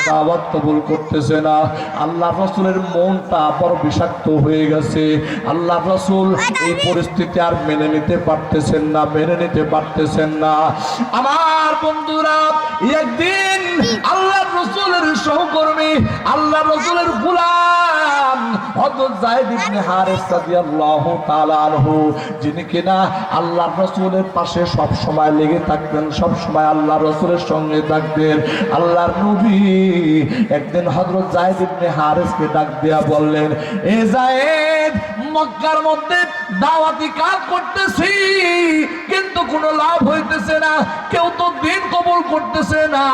দাওয়াত কবুল করতেছে না। আল্লাহ রাসূলের মনটা বড় বিষাক্ত হয়ে গেছে। আল্লাহ রাসূল এই পরিস্থিতি আর মেনে নিতে পারতেছেন না। আমার বন্ধুরা, একদিন আল্লাহ রাসূলের সহকর্মী, আল্লাহ রাসূলের গোলাম হযরত যায়েদ ইবনে হারেস রাদিয়াল্লাহু তাআলা আনহু, যিনি কিনা আল্লাহ রাসূলের পাশে সব সময় লেগে থাকতেন, সব সময় আল্লাহ রাসূলের সঙ্গে থাকতেন। আল্লাহর নবী একদিন হযরত যায়েদ ইবনে হারেসকে ডাক দিয়া বললেন, এ যায়েদ, মক্কার মধ্যে দাওয়াতি কাজ করতেছি কিন্তু কোনো লাভ হইতেছে না, কেউ তো দিন কবুল করতেছে না,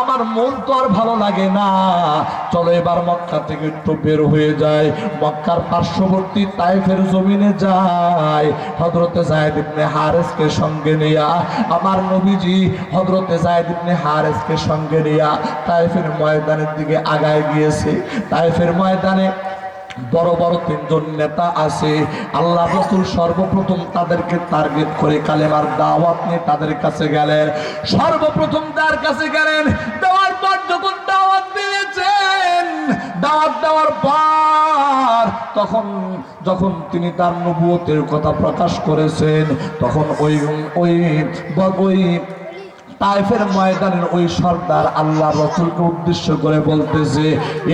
আমার মন তো আর ভালো লাগে না, চলো এবার মক্কা থেকে একটু বের হয়ে যায়, মক্কার পার্শ্ববর্তী তায়েফের জমিনে যায়। হযরতে যায়েদ ইবনে হারেসকে সঙ্গে নিয়া আমার নবীজি হযরতে যায়েদ ইবনে হারেসকে সঙ্গে নিয়া তায়েফের ময়দানের দিকে আগায় গিয়েছে। তায়েফের ময়দানে বড় বড় তিনজন নেতা আছে। আল্লাহ রাসূল সর্বপ্রথম তাদেরকে টার্গেট করে কালেমার দাওয়াত নিয়ে তাদের কাছে গেলেন। সর্বপ্রথম তার কাছে গেলেন, দেওয়ার পর যখন দাওয়াত দিয়েছেন, দাওয়াত দেওয়ার পর যখন তিনি তার নবুয়তের কথা প্রকাশ করেছেন, তখন ওই তায়েফের ময়দানের ওই সর্দার আল্লাহ রাসূলকে উদ্দেশ্য করে বলতেছে,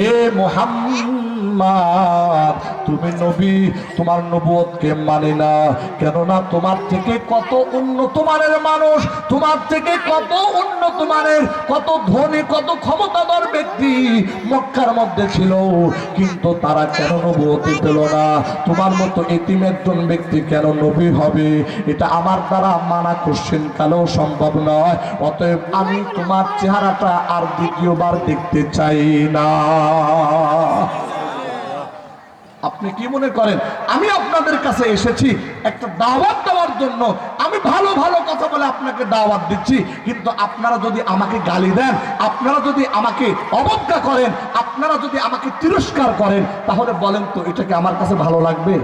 এ মুহাম্মদ, তুমি নবী, তোমার নবুয়তকে মানে না, কেননা তোমার থেকে কত উন্নত মানের মানুষ, তোমার থেকে কত উন্নত মানের, কত ধনী, কত ক্ষমতাধর ব্যক্তি মক্কার মধ্যে ছিল, কিন্তু তারা কেন নবুয়তি পেল না? তোমার মতো এতিম একজন ব্যক্তি কেন নবী হবে? এটা আমার দ্বারা মানা কোশ্চেন কালেও সম্ভব নয়। অতএব আমি তোমার চেহারাটা আর দ্বিতীয়বার দেখতে চাই না। আপনি কি মনে করেন আমি আপনাদের কাছে এসেছি একটা দাওয়াত দেওয়ার জন্য? আমি ভালো ভালো কথা বলে আপনাকে দাওয়াত দিচ্ছি, কিন্তু আপনারা যদি আমাকে গালি দেন, আপনারা যদি আমাকে অবজ্ঞা করেন, আপনারা যদি আমাকে তিরস্কার করেন, তাহলে বলেন তো এটা কি আমার কাছে ভালো লাগবে?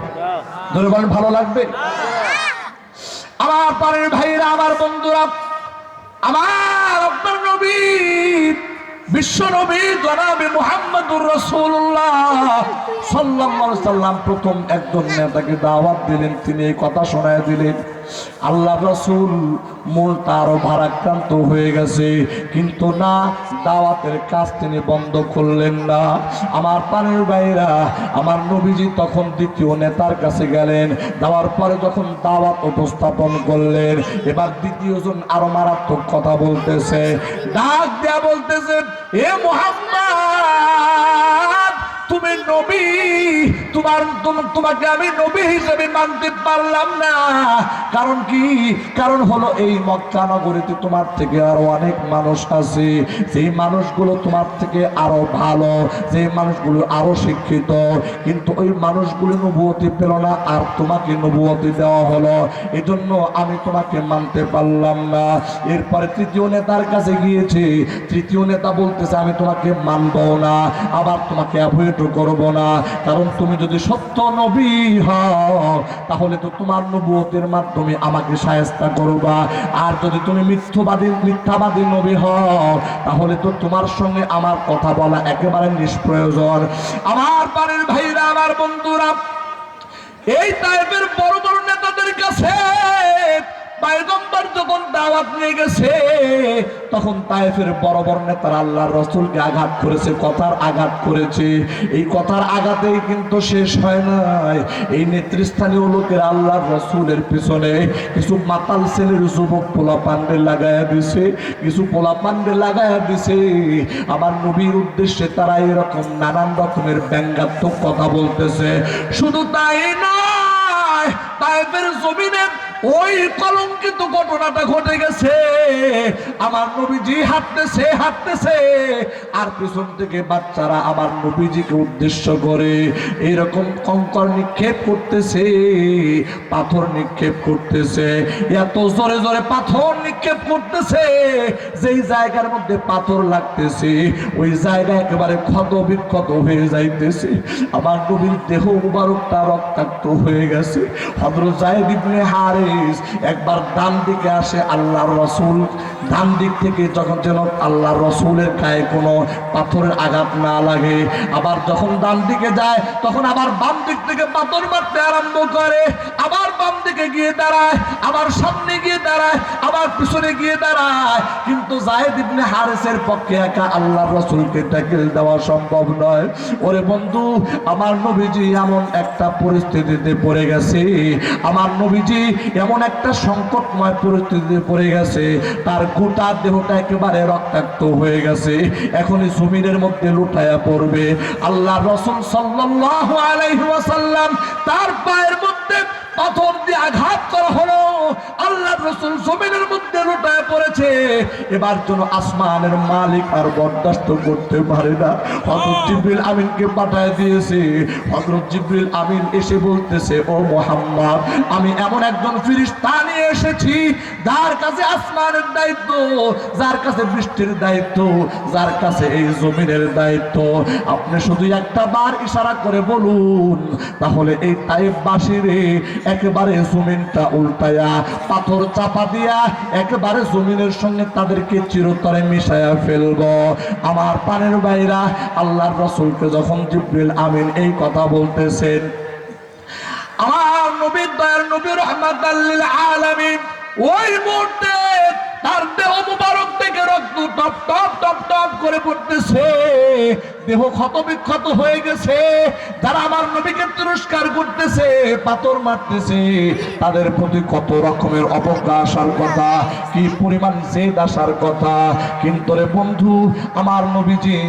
ধরে বলেন, ভালো লাগবে? আমার পারের ভাইরা, আমার বন্ধুরা, আমার আপনার নবী, বিশ্ব নবী জনাবে মুহাম্মদুর রাসূলুল্লাহ সাল্লাল্লাহু আলাইহি সাল্লাম প্রথম একজন নেতাকে দাওয়াত দিলেন, তিনি এই কথা শোনায় দিলেন। আল্লাহ রাসূল মনটা আরো ভারাক্রান্ত হয়ে গেছে, কিন্তু না, দাওয়াতের কাজ তিনি বন্ধ করলেন না। আমার পানের ভাইরা, আমার নবীজি তখন দ্বিতীয় নেতার কাছে গেলেন, যাওয়ার পরে যখন দাওয়াত উপস্থাপন করলেন, এবার দ্বিতীয়জন আরো মারাত্মক কথা বলতেছে, ডাক দেয়া বলতেছে, এ মুহাম্মদ, তুমি নবী, তোমাকে আমি নবী হিসেবে মানতে পারলাম না। কারণ কি? কারণ হলো এই মক্কা নগরীতে তোমার থেকে আরো অনেক মানুষ আছে, যেই মানুষগুলো তোমার থেকে আরো ভালো, যেই মানুষগুলো আরো শিক্ষিত, কিন্তু ওই মানুষগুলো নবুয়তি পেল না, আর তোমাকে নবুয়তি দেওয়া হলো, এজন্য আমি তোমাকে মানতে পারলাম না। এরপরে তৃতীয় নেতার কাছে গিয়েছে, তৃতীয় নেতা বলতেছে, আমি তোমাকে মানবো না, আবার তোমাকে অ্যাভয়েডও করবো না, কারণ তুমি যদি সত্য নবী হও তাহলে তো তোমার নবুয়তের মাধ্যমে আমাকে শায়েস্তা করবা, আর যদি তুমি মিথ্যাবাদী নবী হও তাহলে তো তোমার সঙ্গে আমার কথা বলা একেবারে নিষ্প্রয়োজন। আমার বাড়ির ভাইরা, আমার বন্ধুরা, এই টাইপের বড় বড় নেতাদের কাছে পয়গম্বর যখন দাওয়াত নিয়ে গেছে, তখন তায়েফের বড় বড় নেতারা আল্লাহর রাসূলকে আঘাত করেছে, কথার আঘাত করেছে। এই কথার আঘাতেই কিন্তু শেষ হয় নাই। এই নেতৃস্থানীয় লোকের আল্লাহর রাসূলের পিছনে কিছু মাতাল ছেলের যুবক পোলাপান্ডে লাগায়া দিছে, কিছু পোলাপান্ডে লাগায়া দিছে। আমার নবীর উদ্দেশ্যে তারা এরকম নানান রকমের ব্যঙ্গাত্মক কথা বলতেছে। শুধু তাই নয়, তায়েফের জমিনে ওই কলঙ্কিত ঘটনাটা ঘটে গেছে। আমার নবীজি হাঁটতেছে আর পিছন থেকে বাচ্চারা আমার নবীজিকে উদ্দেশ্য করে এরকম কঙ্কর নিক্ষেপ করতেছে, পাথর নিক্ষেপ করতেছে, এত জোরে জোরে পাথর নিক্ষেপ করতেছে, যেই জায়গার মধ্যে পাথর লাগতেছে ওই জায়গা একেবারে ক্ষত বিক্ষত হয়ে যাইতেছে। আমার নবীর দেহ মুবারকটা রক্তাক্ত হয়ে গেছে। হযরত যায়েদ ইবনে হারেস হারিস একবার ডান দিকে আসে আল্লাহর রাসূল, ডান দিক থেকে যখন যেন আল্লাহর রাসূলের গায়ে কোনো পাথরের আঘাত না লাগে, আবার যখন ডান দিকে যায় তখন আবার বাম দিক থেকে পাথর মারতে আরম্ভ করে, আবার বাম দিকে গিয়ে দাঁড়ায়, আবার সামনে গিয়ে দাঁড়ায়, আবার পিছনে গিয়ে দাঁড়ায়। কিন্তু যায়েদ ইবনে হারিসের পক্ষে একা আল্লাহর রাসূলকে ট্যাকেল দেওয়া সম্ভব নয়। ওরে বন্ধু, আমার নবীজি এমন একটা পরিস্থিতিতে পড়ে গেছে, আমার নবীজি এমন একটা সংকটময় পরিস্থিতিতে পড়ে গেছে, তার গোটা দেহটা একেবারে রক্তাক্ত হয়ে গেছে, এখনই জমিনের মধ্যে লুটায়া পড়বে। আল্লাহর রাসূল সাল্লাল্লাহু আলাইহি ওয়াসাল্লাম তার পায়ের মধ্যে পাথর দিয়ে আঘাত করা হলো, আল্লাহর রাসূল জমিনের মধ্যে লুটায়া পড়েছে। এবার যেন আসমানের মালিক আর বরদাস্ত করতে পারে না, হযরত জিবরিল আমিনকে পাঠিয়ে দিয়েছে। হযরত জিবরিল আমিন এসে বলতেছে, ও মুহাম্মদ, আমি এমন একজন ফেরেশতা নিয়ে এসেছি যার কাছে আসমানের দায়িত্ব, যার কাছে বৃষ্টির দায়িত্ব, যার কাছে এই জমিনের দায়িত্ব। আপনি শুধু একটা বার ইশারা করে বলুন, তাহলে এই তায়েফবাসীরে একেবারে জমিনটা উল্টায়া পাথর চাপা দিয়া একেবারে জমিনের সঙ্গে তাদেরকে চিরতরে মিশায়া ফেলব। আমার পানের ভাইরা, আল্লাহর রাসূলকে যখন জিবরিল আমিন এই কথা বলতেছেন, আমার নবী দয়ার নবী রাহমাতাল লিল আলামিন ওই মুহূর্তে তার দেহ মুবারক থেকে রক্ত টপ টপ টপ টপ করে পড়তেছে, দেহ ক্ষত বিক্ষত হয়ে গেছে। যারা আমার নবীকে তিরস্কার করতেছে, পাথর মারতেছে, তাদের প্রতি কত রকমের অবজ্ঞা আসার কথা, কি পরিমাণ জেদ আসার কথা। কিন্তু রে বন্ধু, আমার নবীজি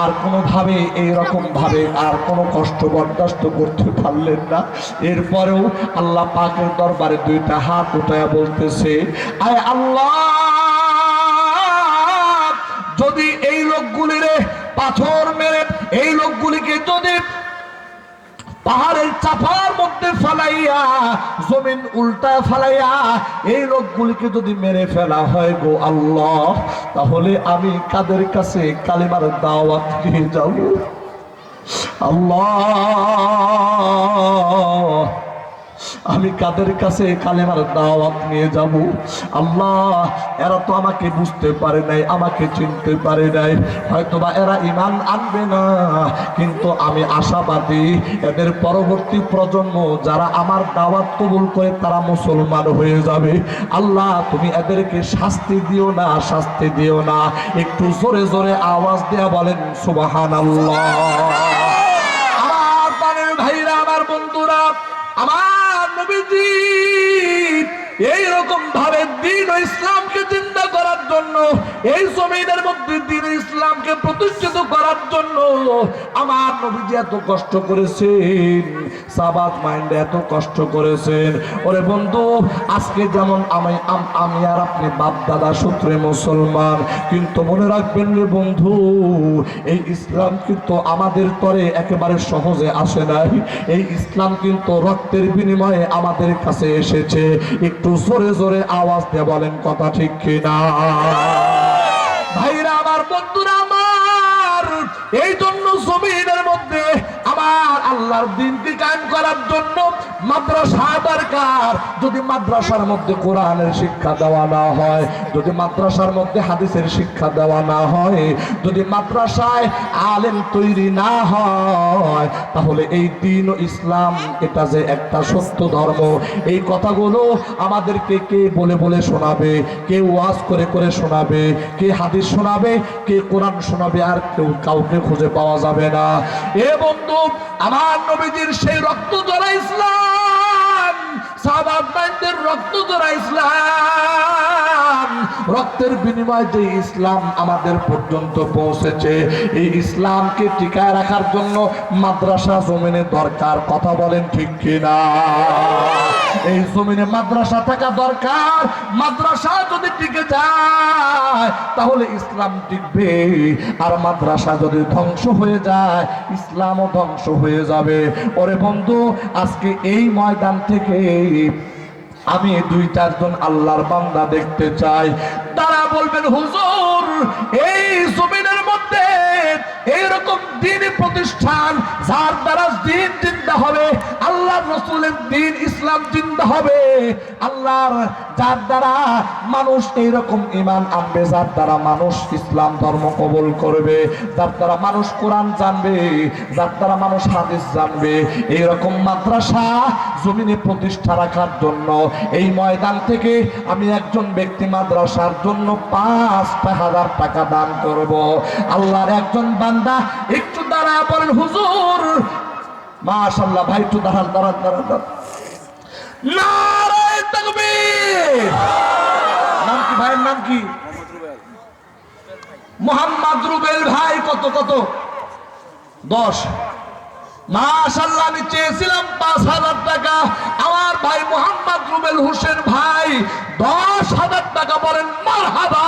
আর কোনোভাবে এইরকম ভাবে আর কোনো কষ্ট বরদাস্ত করতে পারলেন না। এরপরেও আল্লাহ পাকের দরবারে দুইটা হাত উঠায়া বলতেছে, আয় আল্লাহ, যদি এই লোকগুলিরে পাথর মেরে এই লোকগুলিকে যদি পাহাড়ের চাপার মধ্যে ফেলাইয়া জমিন উল্টা ফেলাইয়া এই লোকগুলিকে যদি মেরে ফেলা হয় গো আল্লাহ, তাহলে আমি কাদের কাছে কালিমার দাওয়াত নিয়ে যাব আল্লাহ? আমি কাদের কাছে কালেমার দাওয়াত নিয়ে যাব আল্লাহ? এরা তো আমাকে বুঝতে পারে নাই, আমাকে চিনতে পারে নাই, হয়তোবা এরা ঈমান আনবে না, কিন্তু আমি আশাবাদী এদের পরবর্তী প্রজন্ম যারা আমার দাওয়াত কবুল করে তারা মুসলমান হয়ে যাবে। আল্লাহ, তুমি এদেরকে শাস্তি দিও না, শাস্তি দিও না। একটু জোরে জোরে আওয়াজ দেয়া বলেন সুবহানাল্লাহ। আমার প্রাণের ভাইরা, আমার বন্ধুরা, আমার নবীজি এইরকম ভাবে দ্বীন ও ইসলামকে জিন্দা করার জন্য, এই জমিনের মধ্যে দ্বীন ও ইসলামকে প্রতিষ্ঠিত করার জন্য আমার নবীজি এত কষ্ট করেছেন, সাবাত মাইন্ডে এত কষ্ট করেছেন। ওরে বন্ধু, আজকে যেমন আমি আর আপনি বাপ দাদা সূত্রে মুসলমান, কিন্তু মনে রাখবেন রে বন্ধু, এই ইসলাম কিন্তু আমাদের তরে একেবারে সহজে আসে নাই। এই ইসলাম কিন্তু রক্তের বিনিময়ে আমাদের কাছে এসেছে। একটু জোরে জোরে আওয়াজ দিয়ে বলেন কথা ঠিক কিনা? ভাইরা আমার, বন্ধুরা আমার, এই জন্য জমিনের মধ্যে আমার আল্লাহর দ্বীনকে কায়েম করার জন্য মাদ্রাসা দরকার। যদি মাদ্রাসার মধ্যে কোরআনের শিক্ষা দেওয়া না হয়, যদি মাদ্রাসার মধ্যে হাদিসের শিক্ষা দেওয়া না হয়, যদি মাদ্রাসায় আলেম তৈরি না হয়, তাহলে এই দ্বীন ও ইসলাম এটা যে একটা সত্য ধর্ম, এই কথাগুলো আমাদেরকে কে বলে বলে শোনাবে, কে ওয়াজ করে করে শোনাবে, কে হাদিস শোনাবে, কে কোরআন শোনাবে, আর কেউ কাউকে খুঁজে পাওয়া যাবে না। এ বন্ধু, আমার নবীজির সেই রক্ত ঝরা ইসলাম, সাহাবাদের রক্ত ঝরা ইসলাম, রক্তের বিনিময়ে যে ইসলাম আমাদের পর্যন্ত পৌঁছেছে, এই ইসলামকে টিকায় রাখার জন্য মাদ্রাসা জমিনে দরকার। কথা বলেন ঠিক কিনা? এই জমিনে মাদ্রাসা থাকা দরকার। মাদ্রাসা যদি টিকে যায় তাহলে ইসলাম টিকবে, আর মাদ্রাসা যদি ধ্বংস হয়ে যায় ইসলামও ধ্বংস হয়ে যাবে। ওরে বন্ধু, আজকে এই ময়দান থেকে আমি 2-4 জন আল্লাহর বান্দা দেখতে চাই, তারা বলবেন হুজুর, এই জমিনের মধ্যে এইরকম দ্বীনি প্রতিষ্ঠান যার দ্বারা দিন জিন্দা হবে, আল্লাহর রাসূলের দিন ইসলাম জিন্দা হবে, আল্লাহর যার দ্বারা মানুষ এইরকম ঈমান আনবে, যার দ্বারা মানুষ ইসলাম ধর্ম কবুল করবে, যার দ্বারা মানুষ কোরআন জানবে, যার দ্বারা মানুষ হাদিস জানবে, এইরকম মাদ্রাসা জমিনে প্রতিষ্ঠা রাখার জন্য এই ময়দান থেকে আমি একজন ব্যক্তি মাদ্রাসার জন্য 5,000 টাকা দান করব। আল্লাহর একজন বান্দা একটু দাঁড়ায় বলেন হুজুর মাশাআল্লাহ। ভাই একটু দাঁড়ান দাঁড়ান দাঁড়ান দাঁড়ান। নারে তাকবীর। নাম কি ভাইয়ের নাম কি? মোহাম্মদ রুবেল ভাই। কত কত? 10। মাশাআল্লাহ, আমি চেয়েছিলাম 5,000 টাকা। আমার ভাই মোহাম্মদ রুবেল হোসেন ভাই 10,000 টাকা। বলেন মারহাবা।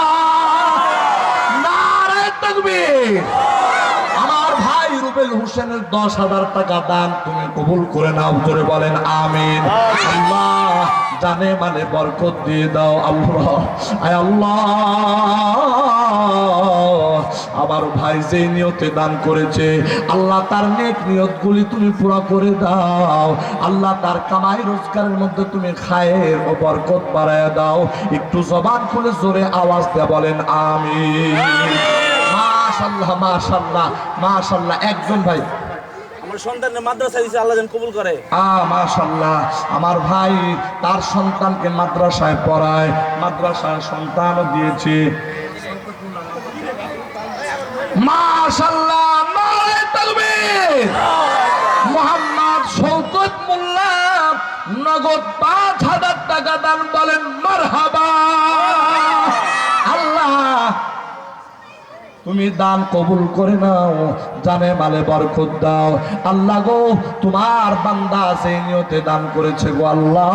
নারে তাকবীর। আমার ভাই রুবেল হোসেনের 10,000 টাকা দান তুমি কবুল করে নাও, জোরে বলেন আমিন। আল্লাহ জানে মানে বরকত দিয়ে দাও আল্লাহ। আয় আল্লাহ, আমার ভাই যে নিয়তে দান করেছে আল্লাহ তার নেক নিয়তগুলি তুমি পুরা করে দাও। আল্লাহ তার কামাই রোজগারের মধ্যে তুমি খায়ের ও বরকত বাড়ায় দাও। একটু জবান খুলে জোরে আওয়াজ দিয়ে বলেন আমিন। মাশাআল্লাহ মাশাআল্লাহ মাশাআল্লাহ। একজন ভাই আমার সন্তানের মাদ্রাসা দিয়েছে, আল্লাহ যেন কবুল করে। মাশাআল্লাহ, আমার ভাই তার সন্তানকে মাদ্রাসায় পড়ায়, মাদ্রাসায় সন্তানও দিয়েছে। মাশাআল্লাহ, নারে তাকবীর। মোহাম্মদ শওকত মোল্লা নগদ 5,000 টাকা দান। বলেন মারহাবা। আল্লাহ তুমি দান কবুল করে নাও, জানে মালে বরকত দাও। আল্লাহ গো, তোমার বান্দা যে নিয়তে দান করেছে গো আল্লাহ,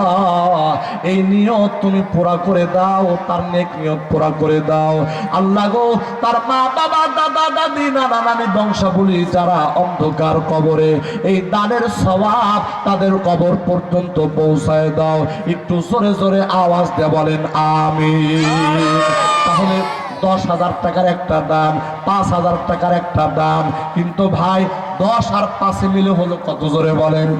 এই নিয়ত তুমি পুরা করে দাও, তার নেক নিয়ত পুরা করে দাও। আল্লাহ গো, তার মা বাবা দাদা দাদি নানা নানি বংশাবলী যারা অন্ধকার কবরে, এই দানের সওয়াব তাদের কবর পর্যন্ত পৌঁছায় দাও। একটু জোরে জোরে আওয়াজ দিয়ে বলেন আমিন। তাহলে 10,000 টাকার একটা দান, 5,000 টাকার একটা দান, কিন্তু ভাই 10 আর 5 মিলে হলো কত? জোরে বলেন।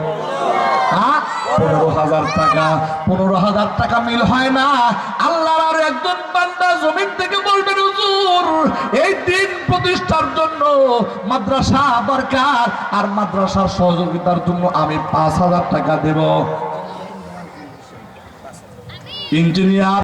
15,000 টাকা। 15,000 টাকা মিল হয় না। আল্লাহর আর একজন বান্দা জমিন থেকে বলবেন হুজুর এই দিন প্রতিষ্ঠার জন্য মাদ্রাসা দরকার, আর মাদ্রাসার সহযোগিতার জন্য আমি 5,000 টাকা দেব। ইঞ্জিনিয়ার